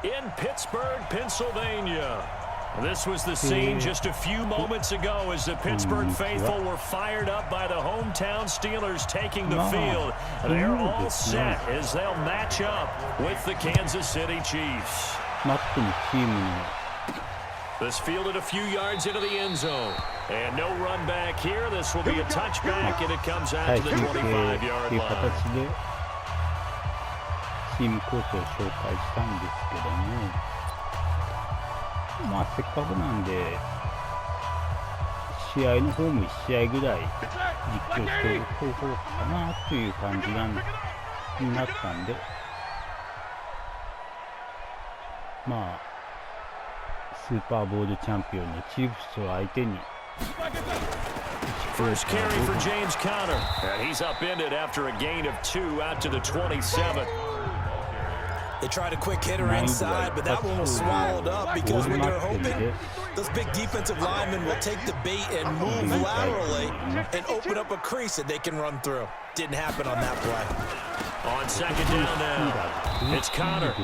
in Pittsburgh, Pennsylvania. This was the scene just a few moments ago as the Pittsburgh faithful were fired up by the hometown Steelers taking the field. They're all set as they'll match up with the Kansas City Chiefs. This fielded a few yards into the end zone. And no run back here. This will be a touchback, and it comes out to the 25-yard line. チームコースを紹介したんですけども、まあせっかくなんで試合の方も1試合ぐらい実況しておこうかなという感じになったんで、まあスーパーボウルチャンピオンのチーフスを相手に First carry for James Conner, and he's upended after a gain of 2 out to the 27. They tried a quick hitter inside, but that one was swallowed up because what they're hoping, those big defensive linemen will take the bait and move laterally and open up a crease that they can run through. Didn't happen on that play. On second down now, it's Conner.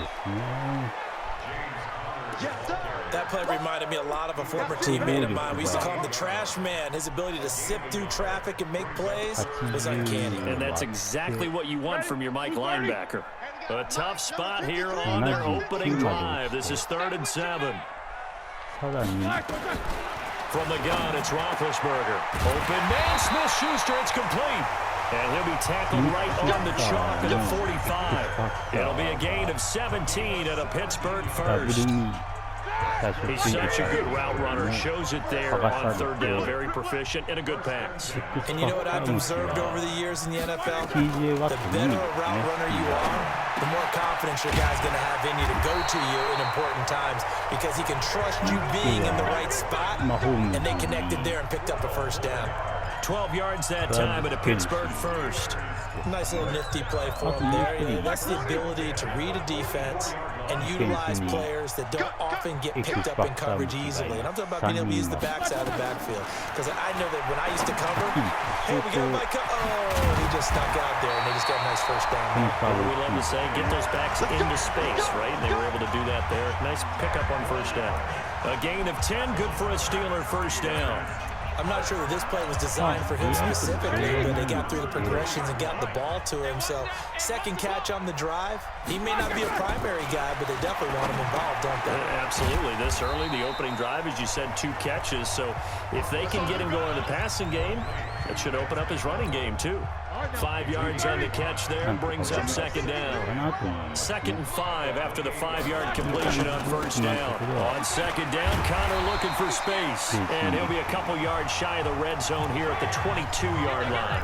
That play reminded me a lot of a former teammate of mine. We used to call him the trash man. His ability to sift through traffic and make plays was uncanny. And that's exactly what you want from your Mike linebacker. A tough spot here on their opening drive. This is 3rd and 7. From the gun, it's Roethlisberger. Open man, Smith-Schuster, it's complete. And he'll be tackled right on the chalk at the 45. It'll be a gain of 17 at a Pittsburgh first. He's such a good route runner. Shows it there on 3rd down. Very proficient and a good pass. And you know what I've observed over the years in the NFL? The better a route runner you are, the more confidence your guy's going to have in you to go to you in important times because he can trust you being in the right spot, and they connected there and picked up a first down. 12 yards that time at a Pittsburgh first. Nice little nifty play for him there. You know, that's the ability to read a defense and utilize players that don't often get picked up in coverage easily. And I'm talking about being able to use the backside of the backfield. Because I know that when I used to cover, hey, we got my oh, he just stuck out there, and they just got a nice first down. We love to say, get those backs into space, right? And they were able to do that there. Nice pickup on first down. A gain of 10, good for a Steeler first down. I'm not sure that this play was designed for him specifically, but they got through the progressions and got the ball to him. So, second catch on the drive. He may not be a primary guy, but they definitely want him involved, don't they? Absolutely. This early, the opening drive, as you said, 2 catches. So, if they can get him going in the passing game, it should open up his running game, too. 5 yards on the catch there and brings up second down. 2nd and 5 after the 5-yard completion on first down. On second down, Conner looking for space. And he'll be a couple yards shy of the red zone here at the 22-yard line.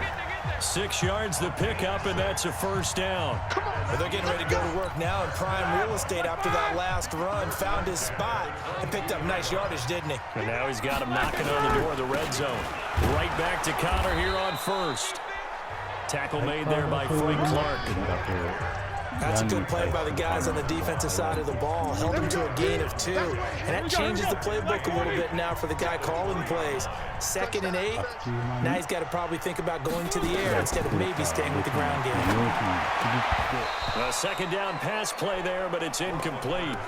6 yards the pickup, and that's a first down. Well, they're getting ready to go to work now in prime real estate after that last run. Found his spot and picked up nice yardage, didn't he? And now he's got him knocking on the door of the red zone. Right back to Conner here on first. Tackle made there by Frank Clark. That's a good play by the guys on the defensive side of the ball. Held him to a gain of 2. And that changes the playbook a little bit now for the guy calling plays. 2nd and 8. Now he's got to probably think about going to the air instead of maybe staying with the ground game. A second down pass play there, but it's incomplete.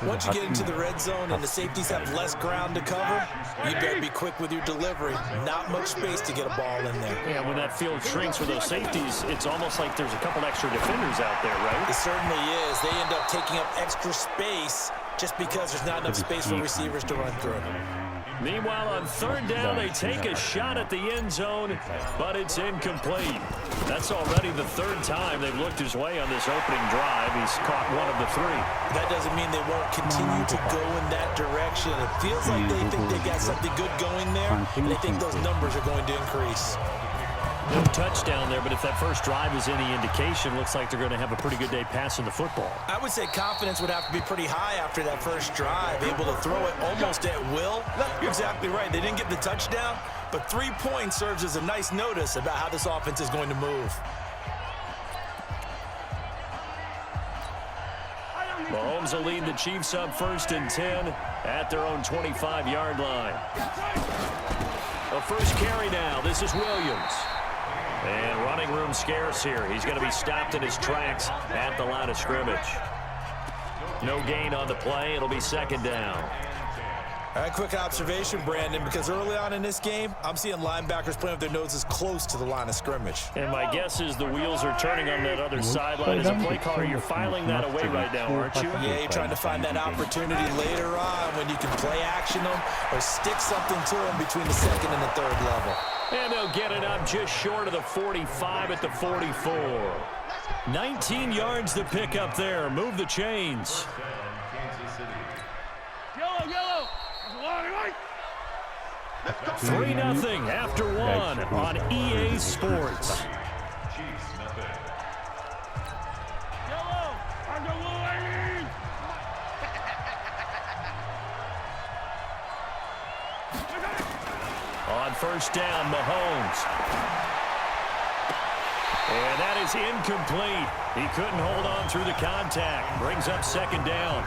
Once you get into the red zone and the safeties have less ground to cover, you better be quick with your delivery. Not much space to get a ball in there. Yeah, when that field shrinks for those safeties, it's almost like there's a couple extra defenders out there, right? It certainly is. They end up taking up extra space just because there's not enough space for receivers to run through. Meanwhile, on 3rd down, they take a shot at the end zone, but it's incomplete. That's already the 3rd time they've looked his way on this opening drive. He's caught 1 of the 3. That doesn't mean they won't continue to go in that direction. It feels like they think they got something good going there, and they think those numbers are going to increase. No touchdown there, but if that first drive is any indication, looks like they're going to have a pretty good day passing the football. I would say confidence would have to be pretty high after that first drive, able to throw it almost at will. You're exactly right. They didn't get the touchdown, but 3 points serves as a nice notice about how this offense is going to move. Mahomes will lead the Chiefs up 1st and 10 at their own 25-yard line. A first carry now. This is Williams. And running room scarce here. He's going to be stopped in his tracks at the line of scrimmage. No gain on the play. It'll be second down. All right, quick observation, Brandon, because early on in this game, I'm seeing linebackers playing with their noses close to the line of scrimmage. And my guess is the wheels are turning on that other sideline. As a play caller, you're filing that away right now, aren't you? Yeah, you're trying to find that opportunity later on when you can play action them or stick something to them between the second and the third level. And they'll get it up just short of the 45 at the 44. 19 yards to pick up there. Move the chains. Yellow. 3-0 after one on EA Sports. On first down, Mahomes. And that is incomplete. He couldn't hold on through the contact. Brings up second down.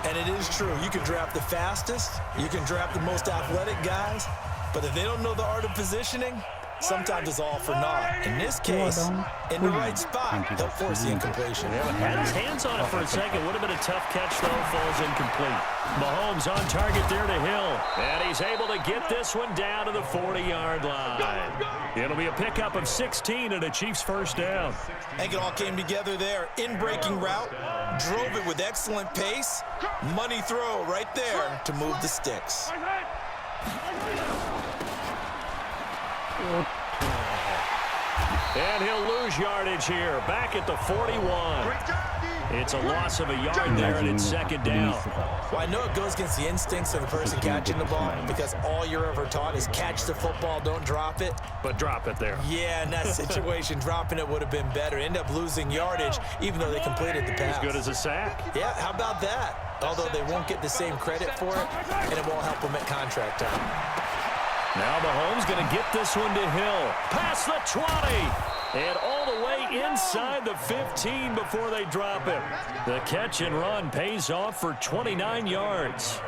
And it is true. You can draft the fastest. You can draft the most athletic guys. But if they don't know the art of positioning, sometimes it's all for naught. In this case, in the right spot, they'll force the incompletion. Yeah, had his hands on it for a second. Would have been a tough catch, though. Falls incomplete. Mahomes on target there to Hill. And he's able to get this one down to the 40-yard line. It'll be a pickup of 16 and a Chiefs first down. I think it all came together there. In-breaking route. Drove it with excellent pace. Money throw right there to move the sticks. And he'll lose yardage here. Back at the 41. It's a loss of a yard there, and it's second down. Well, I know it goes against the instincts of the person catching the ball because all you're ever taught is catch the football, don't drop it. But drop it there. Yeah, in that situation, dropping it would have been better. End up losing yardage, even though they completed the pass. As good as a sack. Yeah, how about that? Although they won't get the same credit for it, and it won't help them at contract time. Now Mahomes going to get this one to Hill. Past the 20. And all the way inside the 15 before they drop him. The catch and run pays off for 29 yards.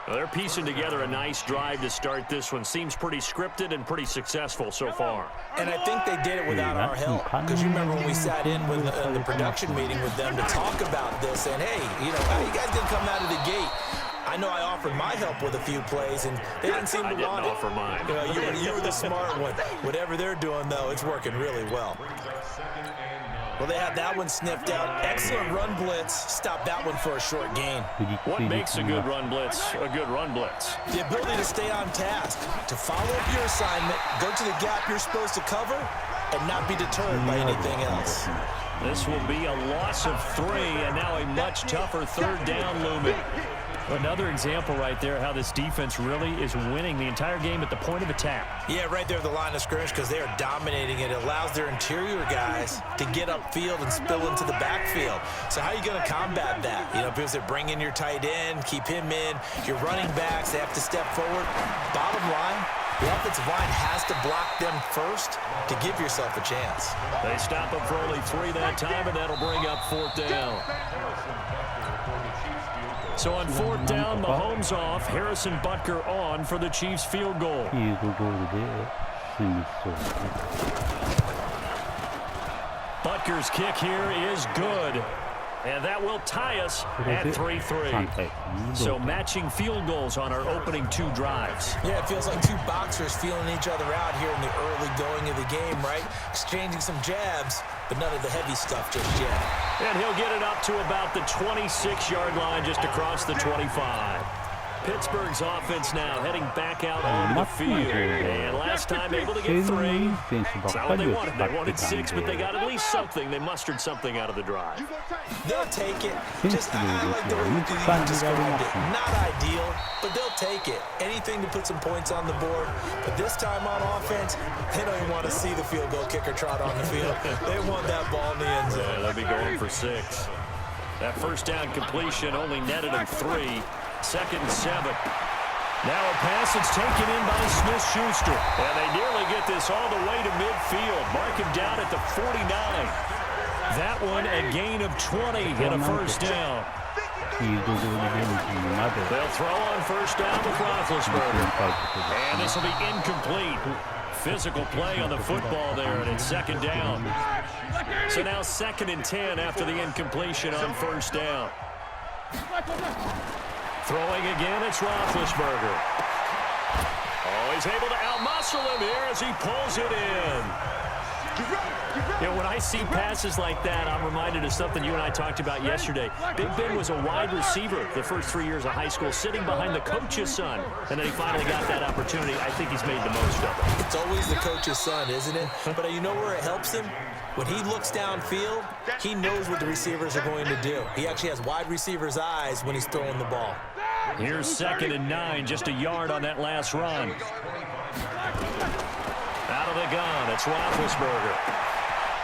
Well, they're piecing together a nice drive to start this one. Seems pretty scripted and pretty successful so far. And I think they did it without our help. Because you remember when we sat in with the production meeting with them to talk about this. And, hey, you know, how you guys going to come out of the gate? I know I offered my help with a few plays, and they didn't seem to want it. I didn't offer mine. You were the smart one. Whatever they're doing, though, it's working really well. Well, they had that one sniffed out. Excellent run blitz. Stop that one for a short gain. What makes a good run blitz a good run blitz? The ability to stay on task, to follow up your assignment, go to the gap you're supposed to cover, and not be deterred by anything else. This will be a loss of 3, and now a much tougher third down looming. Another example right there how this defense really is winning the entire game at the point of attack. Yeah, right there at the line of scrimmage because they are dominating it. It allows their interior guys to get upfield and spill into the backfield. So how are you going to combat that? You know, because they bring in your tight end, keep him in. Your running backs, they have to step forward. Bottom line, the offensive line has to block them first to give yourself a chance. They stop them for only 3 that time, and that'll bring up 4th down. So on 4th down, Mahomes off, Harrison Butker on for the Chiefs field goal. Butker's kick here is good. And that will tie us at 3-3. So matching field goals on our opening 2 drives. Yeah, it feels like 2 boxers feeling each other out here in the early going of the game, right? Exchanging some jabs, but none of the heavy stuff just yet. And he'll get it up to about the 26-yard line just across the 25. Pittsburgh's offense now heading back out onto the field. And last time able to get 3. That's not what they wanted. They wanted 6, but they got at least something. They mustered something out of the drive. They'll take it. Just, I like the way you described it. Not ideal, but they'll take it. Anything to put some points on the board. But this time on offense, they don't even want to see the field goal kicker trot on the field. They want that ball in the end zone. Yeah, they'll be going for 6. That first down completion only netted them 3. 2nd and 7. Now a pass that's taken in by Smith-Schuster. And they nearly get this all the way to midfield. Mark him down at the 49. That one a gain of 20 and a first down. They'll throw on first down with Roethlisberger. And this will be incomplete. Physical play on the football there, and it's 2nd down. So now 2nd and 10 after the incompletion on first down. Throwing again, it's Roethlisberger. Oh, he's able to outmuscle him here as he pulls it in. You know, when I see passes like that, I'm reminded of something you and I talked about yesterday. Big Ben was a wide receiver the first 3 years of high school, sitting behind the coach's son. And then he finally got that opportunity. I think he's made the most of it. It's always the coach's son, isn't it? But you know where it helps him? When he looks downfield, he knows what the receivers are going to do. He actually has wide receivers' eyes when he's throwing the ball. Here's 2nd and 9, just a yard on that last run. Out of the gun, it's Roethlisberger.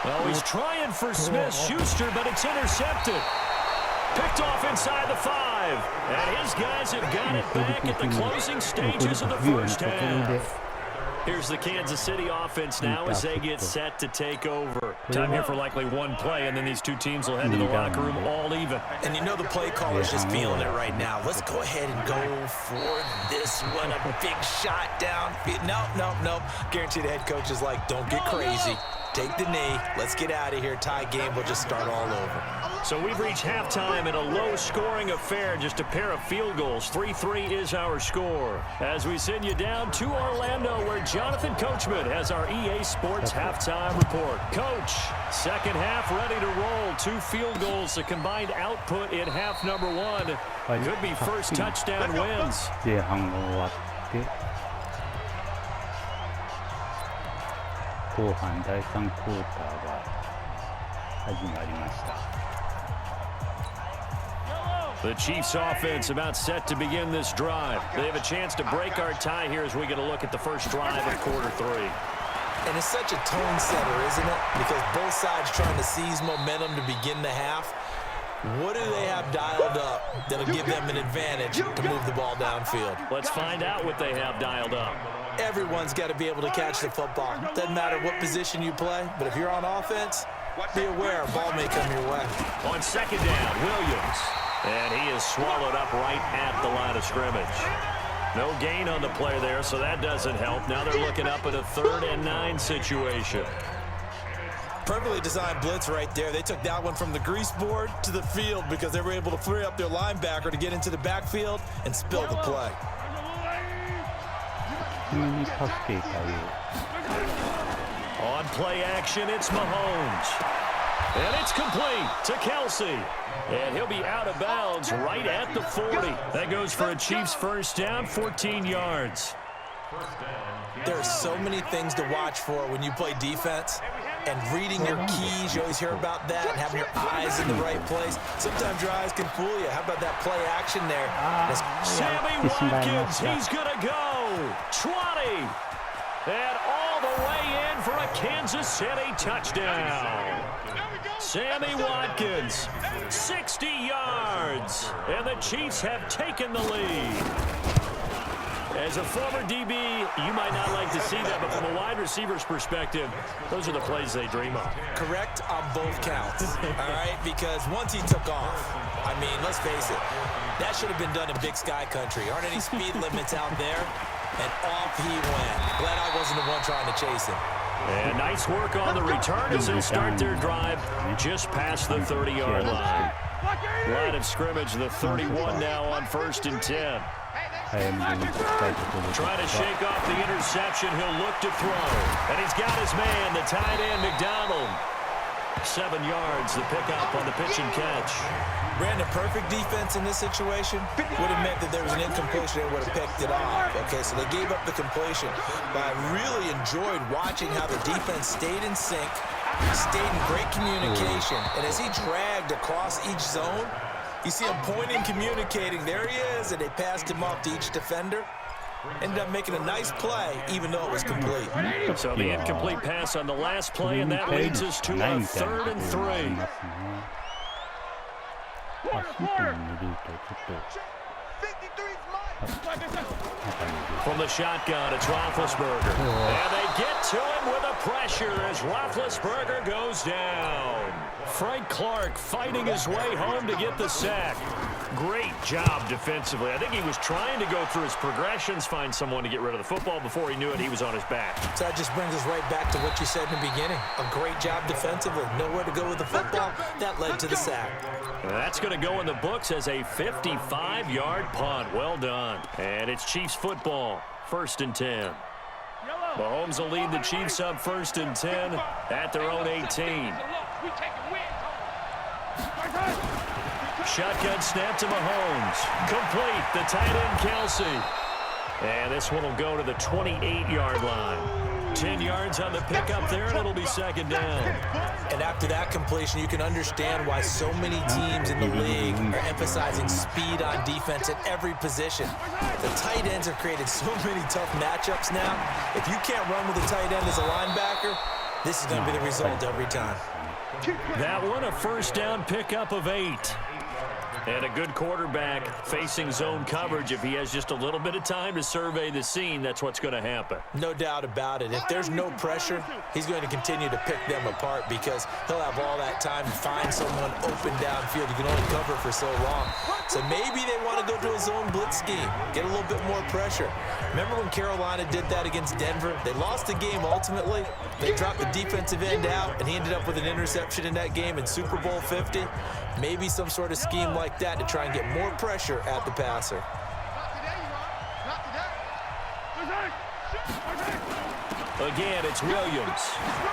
Well, he's trying for Smith-Schuster, but it's intercepted. Picked off inside the 5. And his guys have got it back at the closing stages of the first half. Here's the Kansas City offense now as they get set to take over. Time here for likely one play, and then these two teams will head to the locker room all even. And you know the play caller's just feeling it right now. Let's go ahead and go for this one. A big shot downfield. Nope. Guarantee the head coach is like, don't get crazy. Take the knee. Let's get out of here. Tie game. We'll just start all over. So we've reached halftime in a low-scoring affair, just a pair of field goals. 3-3 is our score. As we send you down to Orlando, where Jonathan Coachman has our EA Sports halftime report. Coach, second half ready to roll. 2 field goals, the combined output in half number 1. Could be first touchdown wins. 前半が終わって後半第3クォーターが始まりました。 The Chiefs offense about set to begin this drive. They have a chance to break our tie here as we get a look at the first drive of quarter 3. And it's such a tone setter, isn't it? Because both sides trying to seize momentum to begin the half. What do they have dialed up that'll give them an advantage to move the ball downfield? Let's find out what they have dialed up. Everyone's got to be able to catch the football. Doesn't matter what position you play, but if you're on offense, be aware a ball may come your way. On second down, Williams. And he is swallowed up right at the line of scrimmage. No gain on the play there, so that doesn't help. Now they're looking up at a 3rd and 9 situation. Perfectly designed blitz right there. They took that one from the grease board to the field because they were able to free up their linebacker to get into the backfield and spill the play. On play action, it's Mahomes. And it's complete to Kelsey. And he'll be out of bounds right at the 40. That goes for a Chiefs first down, 14 yards. There are so many things to watch for when you play defense. And reading your keys, you always hear about that, and having your eyes in the right place. Sometimes your eyes can fool you. How about that play action there? Sammy Watkins, he's going to go. 20. And all the way in for a Kansas City touchdown. Sammy Watkins, 60 yards, and the Chiefs have taken the lead. As a former DB, you might not like to see that, but from a wide receiver's perspective, those are the plays they dream of. Correct on both counts, all right? Because once he took off, I mean, let's face it, that should have been done in Big Sky Country. Aren't any speed limits out there? And off he went. Glad I wasn't the one trying to chase him. And nice work on the return as they start their drive just past the 30-yard line. Line of scrimmage, the 31 now on 1st and 10. Trying to shake off the interception, he'll look to throw. And he's got his man, the tight end, McDonald. 7 yards, the pickup on the pitch and catch. Brandon, perfect defense in this situation would have meant that there was an incompletion. They would have picked it off. Okay, so they gave up the completion. But I really enjoyed watching how the defense stayed in sync, stayed in great communication. And as he dragged across each zone, you see him pointing, communicating. There he is, and they passed him off to each defender. Ended up making a nice play, even though it was complete. So the incomplete pass on the last play, and that leads us to a 3rd and 3. From the shotgun, it's Roethlisberger. And they get to him with a pressure as Roethlisberger goes down. Frank Clark fighting his way home to get the sack. Great job defensively. I think he was trying to go through his progressions, find someone to get rid of the football. Before he knew it, he was on his back. So that just brings us right back to what you said in the beginning. A great job defensively. Nowhere to go with the football. That led to the sack. That's going to go in the books as a 55-yard punt. Well done. And it's Chiefs football. 1st and 10. Mahomes will lead the Chiefs up 1st and 10 at their own 18. Shotgun snap to Mahomes. Complete. The tight end, Kelsey. And this one will go to the 28-yard line. 10 yards on the pickup there, and it'll be 2nd down. And after that completion, you can understand why so many teams in the league are emphasizing speed on defense at every position. The tight ends have created so many tough matchups now. If you can't run with a tight end as a linebacker, this is going to be the result every time. That one, a 1st down pickup of 8. And a good quarterback facing zone coverage. If he has just a little bit of time to survey the scene, that's what's going to happen. No doubt about it. If there's no pressure, he's going to continue to pick them apart because he'll have all that time to find someone open downfield. You can only cover for so long. So maybe they want to go to a zone blitz scheme, get a little bit more pressure. Remember when Carolina did that against Denver? They lost the game ultimately. They dropped the defensive end out, and he ended up with an interception in that game in Super Bowl 50. Maybe some sort of scheme like that to try and get more pressure at the passer. Again, it's Williams.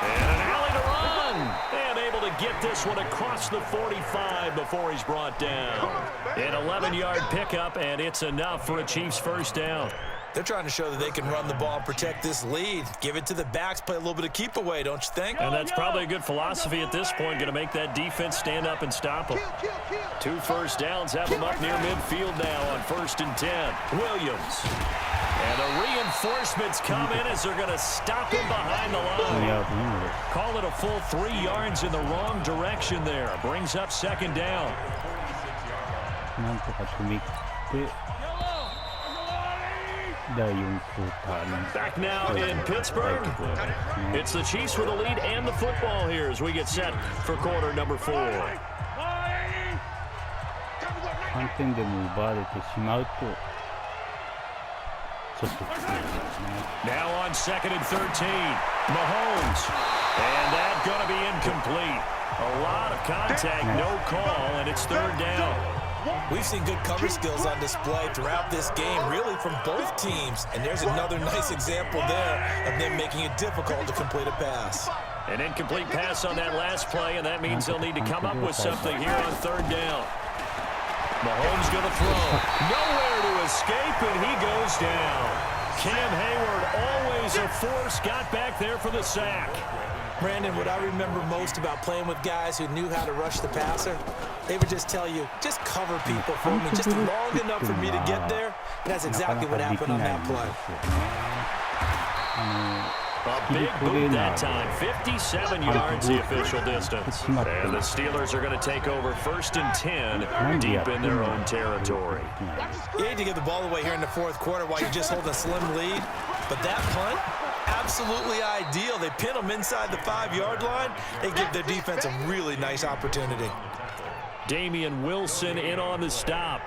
And an alley to run. And able to get this one across the 45 before he's brought down. An 11-yard pickup, and it's enough for a Chiefs 1st down. They're trying to show that they can run the ball and protect this lead. Give it to the backs, play a little bit of keep away, don't you think? And that's probably a good philosophy at this point, going to make that defense stand up and stop them. 2 1st downs have them up near midfield now on 1st and 10. Williams. And the reinforcements come in as they're going to stop him behind the line. Call it a full 3 yards in the wrong direction there. Brings up 2nd down. Back now in Pittsburgh. It's the Chiefs with the lead and the football here as we get set for quarter number 4. Now on 2nd and 13. Mahomes. And that's going to be incomplete. A lot of contact, no call, and it's 3rd down. We've seen good cover skills on display throughout this game, really from both teams. And there's another nice example there of them making it difficult to complete a pass. An incomplete pass on that last play, and that means they'll need to come up with something here on 3rd down. Mahomes going to throw. Nowhere to escape, and he goes down. Cam Hayward, always a force, got back there for the sack. Brandon, what I remember most about playing with guys who knew how to rush the passer, they would just tell you, just cover people for me, just long enough for me to get there. And that's exactly what happened on that play. A big boot that time, 57 yards the official distance. And the Steelers are going to take over 1st and 10 deep in their own territory. You hate to give the ball away here in the 4th quarter while you just hold a slim lead, but that punt, absolutely ideal. They pin them inside the 5-yard line. They give their defense a really nice opportunity. Damian Wilson in on the stop.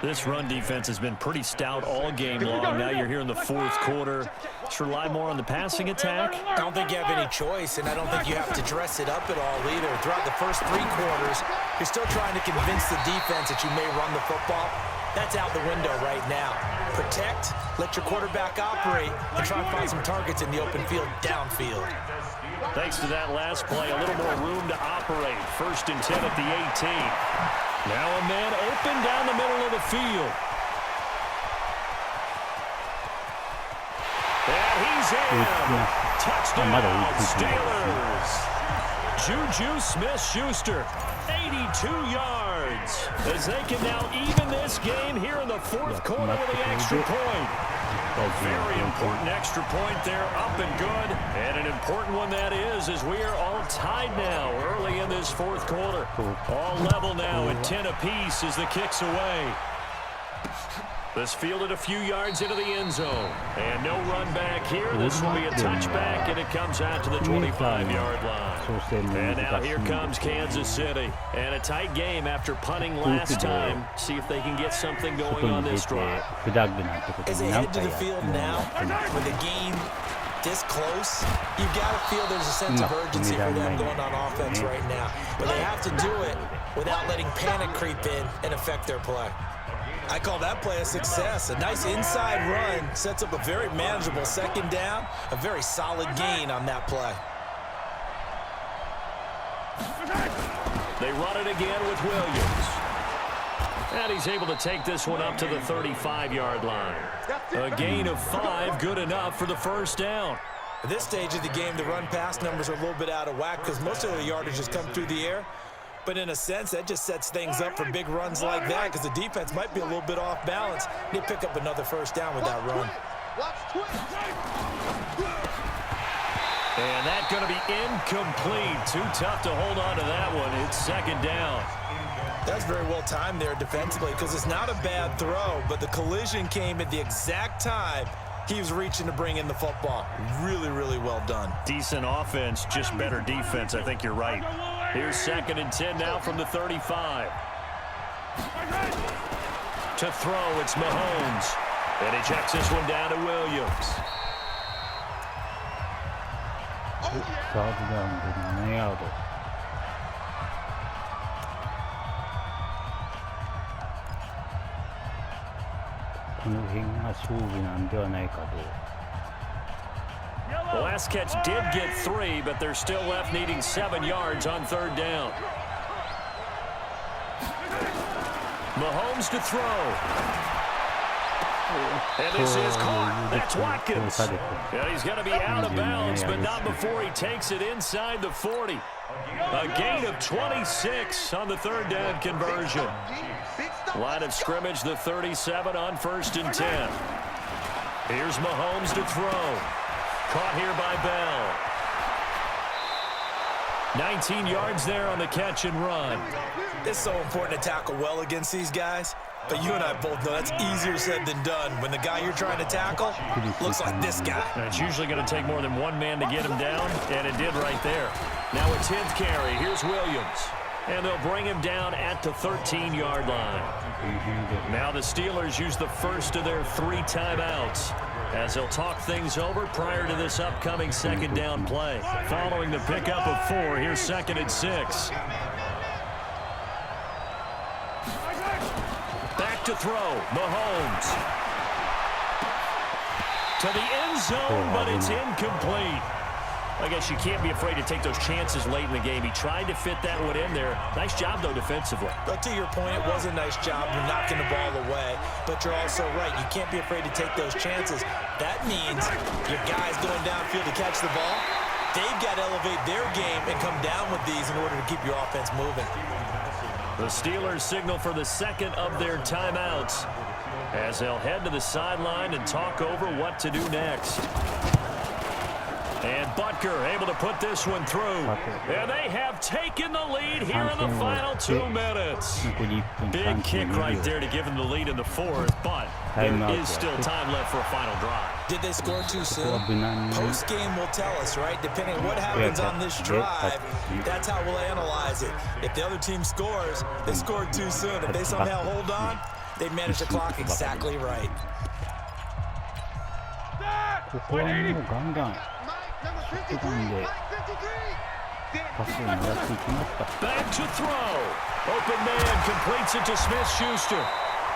This run defense has been pretty stout all game long. Now you're here in the 4th quarter. Just rely more on the passing attack. I don't think you have any choice, and I don't think you have to dress it up at all either. Throughout the first 3 quarters, you're still trying to convince the defense that you may run the football. That's out the window right now. Protect, let your quarterback operate, and try and find some targets in the open field, downfield. Thanks to that last play, a little more room to operate. 1st and 10 at the 18. Now a man open down the middle of the field. And he's in. Touchdown, Steelers. Juju Smith-Schuster, 82 yards. As they can now even this game here in the 4th quarter with the extra point. A very important extra point there, up and good. And an important one that is, as we are all tied now early in this 4th quarter. All level now at 10 apiece as the kick's away. This fielded a few yards into the end zone. And no run back here. This will be a touchback, and it comes out to the 25-yard line. And now here comes Kansas City. And a tight game after punting last time. See if they can get something going on this drive. As they head to the field now, with the game this close, you've got to feel there's a sense of urgency for them going on offense right now. But they have to do it without letting panic creep in and affect their play. I call that play a success. A nice inside run sets up a very manageable second down, a very solid gain on that play. They run it again with Williams. And he's able to take this one up to the 35-yard line. A gain of 5, good enough for the first down. At this stage of the game, the run-pass numbers are a little bit out of whack because most of the yardage has come through the air. But in a sense, that just sets things up for big runs like that because the defense might be a little bit off balance. They pick up another first down with that run. And that's going to be incomplete. Too tough to hold on to that one. It's second down. That's very well timed there defensively because it's not a bad throw, but the collision came at the exact time he was reaching to bring in the football. Really, really well done. Decent offense, just better defense. I think you're right. Here's 2nd and 10 now from the 35. To throw, it's Mahomes. And he checks this one down to Williams. The last catch did get 3, but they're still left needing 7 yards on 3rd down. Mahomes to throw. And this is caught. That's Watkins. And he's going to be out of bounds, but not before he takes it inside the 40. A gain of 26 on the 3rd down conversion. Line of scrimmage, the 37 on 1st and 10. Here's Mahomes to throw. Caught here by Bell. 19 yards there on the catch and run. It's so important to tackle well against these guys. But you and I both know that's easier said than done when the guy you're trying to tackle looks like this guy. And it's usually going to take more than one man to get him down, and it did right there. Now a 10th carry. Here's Williams. And they'll bring him down at the 13-yard line. Now the Steelers use the first of their 3 timeouts as they'll talk things over prior to this upcoming 2nd down play. Following the pickup of 4, here's 2nd and 6. Back to throw, Mahomes. To the end zone, but it's incomplete. I guess you can't be afraid to take those chances late in the game. He tried to fit that one in there. Nice job, though, defensively. But to your point, it was a nice job of knocking the ball away. But you're also right. You can't be afraid to take those chances. That means your guys going downfield to catch the ball, they've got to elevate their game and come down with these in order to keep your offense moving. The Steelers signal for the 2nd of their timeouts as they'll head to the sideline and talk over what to do next. And Butker able to put this one through. And they have taken the lead here in the final 2 minutes. Big kick right there to give them the lead in the 4th, but there is still time left for a final drive. Did they score too soon? Post-game will tell us, right? Depending on what happens on this drive, that's how we'll analyze it. If the other team scores, they scored too soon. If they somehow hold on, they manage the clock exactly right. Back to throw. Open man completes it to Smith-Schuster.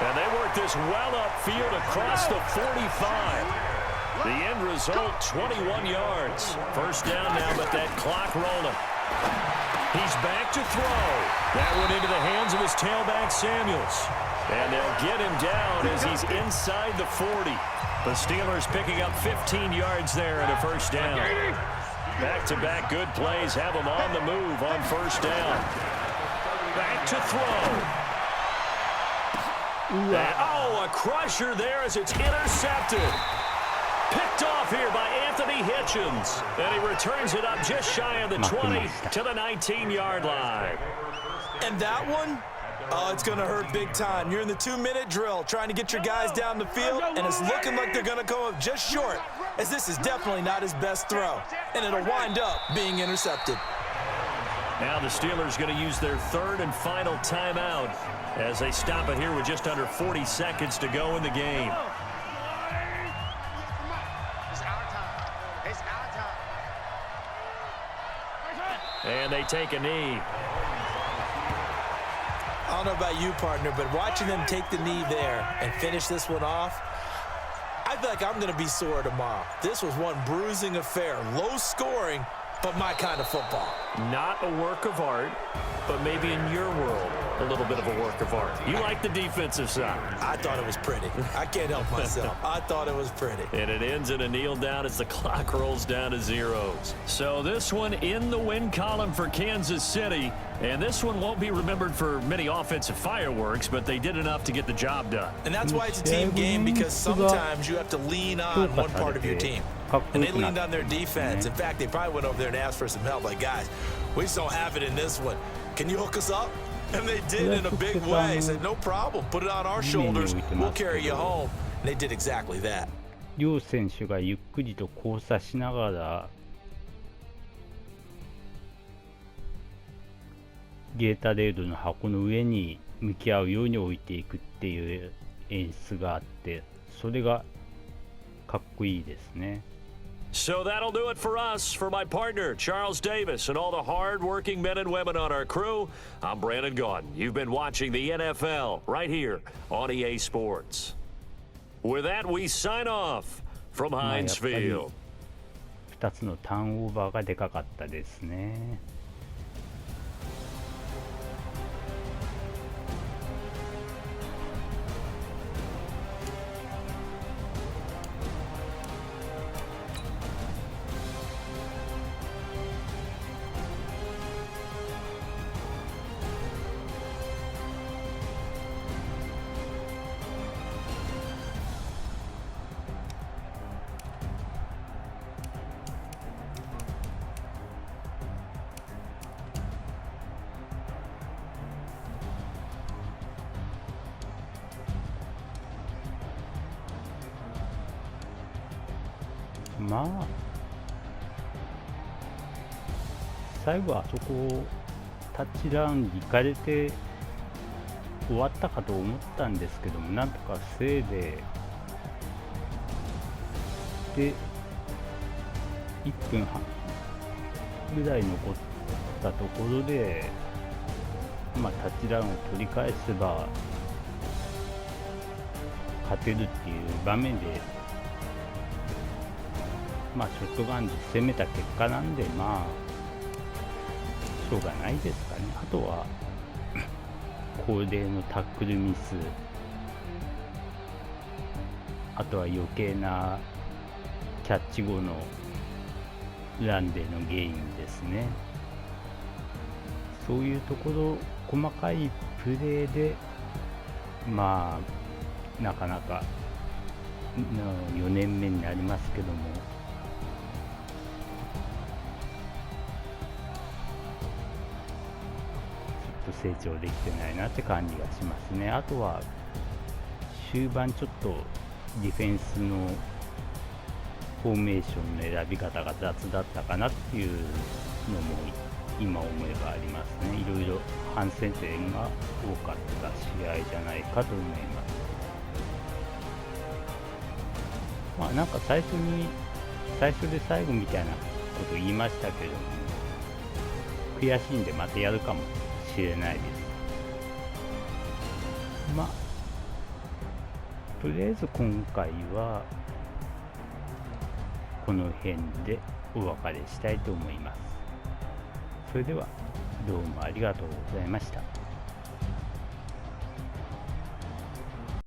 And they work this well upfield across the 45. The end result, 21 yards. First down now, but that clock rolling. He's back to throw. That one into the hands of his tailback, Samuels. And they'll get him down as he's inside the 40. The Steelers picking up 15 yards there at a first down. Back-to-back good plays have them on the move on first down. Back to throw. And, a crusher there as it's intercepted. Picked off here by Anthony Hitchens. And he returns it up just shy of the 20 to the 19-yard line. And that one Oh, it's going to hurt big time. You're in the 2-minute drill trying to get your guys down the field, and it's looking like they're going to come up just short, as this is definitely not his best throw, and it'll wind up being intercepted. Now the Steelers going to use their third and final timeout as they stop it here with just under 40 seconds to go in the game. And they take a knee. I don't know about you, partner, but watching them take the knee there and finish this one off, I feel like I'm going to be sore tomorrow. This was one bruising affair, low scoring, but my kind of football. Not a work of art, but maybe in your world, a little bit of a work of art. You like the defensive side. I thought it was pretty. I can't help myself. I thought it was pretty. And it ends in a kneel down as the clock rolls down to zeros. So this one in the win column for Kansas City. And this one won't be remembered for many offensive fireworks, but they did enough to get the job done. And that's why it's a team game, because sometimes you have to lean on one part of your team. And they leaned on their defense. In fact, they probably went over there and asked for some help. Like, guys, we just don't have it in this one. Can you hook us up? And they did in a big way. Said, no problem. Put it on our shoulders. We'll carry you home. And they did exactly that. 両選手がゆっくりと交差しながらゲータレードの箱の上に向き合うように置いていくっていう演出があって、それがかっこいいですね。So that'll do it for us. For my partner, Charles Davis, and all the hard-working men and women on our crew, I'm Brandon Gaudin. You've been watching the NFL right here on EA Sports. With that, we sign off from Heinz Field. 2つのターンオーバーがでかかったですね。まあ最後あそこタッチダウンに行かれて終わったかと思ったんですけども、なんとか防いで1分半ぐらい残ったところで、タッチダウンを取り返せば勝てるっていう場面でショットガンで攻めた結果なんで、しょうがないですかね。あとは恒例のタックルミス、あとは余計なキャッチ後のランでのゲインですね。そういうところ細かいプレーでなかなか4年目になりますけども、成長できてないなって感じがしますね。あとは終盤ちょっとディフェンスのフォーメーションの選び方が雑だったかなっていうのも今思えばありますね。いろいろ反省点が多かった試合じゃないかと思います。なんか最初で最後みたいなこと言いましたけども、悔しいんでまたやるかもしれないです。とりあえず今回はこの辺でお別れしたいと思います。それではどうもありがとうございました。